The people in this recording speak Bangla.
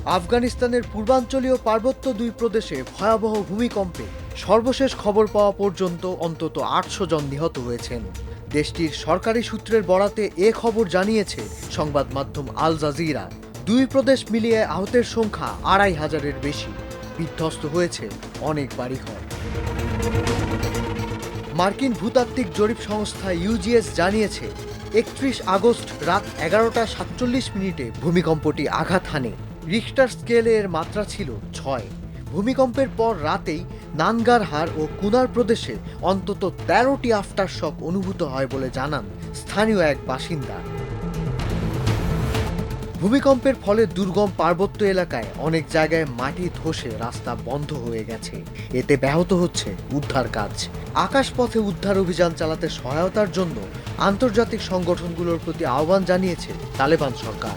আফগানিস্তানের পূর্বাঞ্চলীয় পার্বত্য দুই প্রদেশে ভয়াবহ ভূমিকম্পে সর্বশেষ খবর পাওয়া পর্যন্ত অন্তত ৮০০ জন নিহত হয়েছেন। দেশটির সরকারি সূত্রের বরাতে এ খবর জানিয়েছে সংবাদ মাধ্যম আল জাজিরা। দুই প্রদেশ মিলিয়ে আহতের সংখ্যা ২৫০০-এর বেশি। বিধ্বস্ত হয়েছে অনেক বাড়িঘর। মার্কিন ভূতাত্ত্বিক জরিপ সংস্থা ইউজিএস জানিয়েছে ৩১ আগস্ট রাত ১১টা ৪৭ মিনিটে ভূমিকম্পটি আঘাত হানে। রিখটার স্কেলে এর মাত্রা ছিল ৬। ভূমিকম্পের পর রাতেই নানগারহার ও কুনার প্রদেশে অন্তত ১৩টি আফটার শক অনুভূত হয় বলে জানান স্থানীয় এক বাসিন্দা। ভূমিকম্পের ফলে দুর্গম পার্বত্য এলাকায় অনেক জায়গায় মাটি ধসে রাস্তা বন্ধ হয়ে গেছে। এতে ব্যাহত হচ্ছে উদ্ধার কাজ। আকাশপথে উদ্ধার অভিযান চালাতে সহায়তার জন্য আন্তর্জাতিক সংগঠনগুলোর প্রতি আহ্বান জানিয়েছে তালেবান সরকার।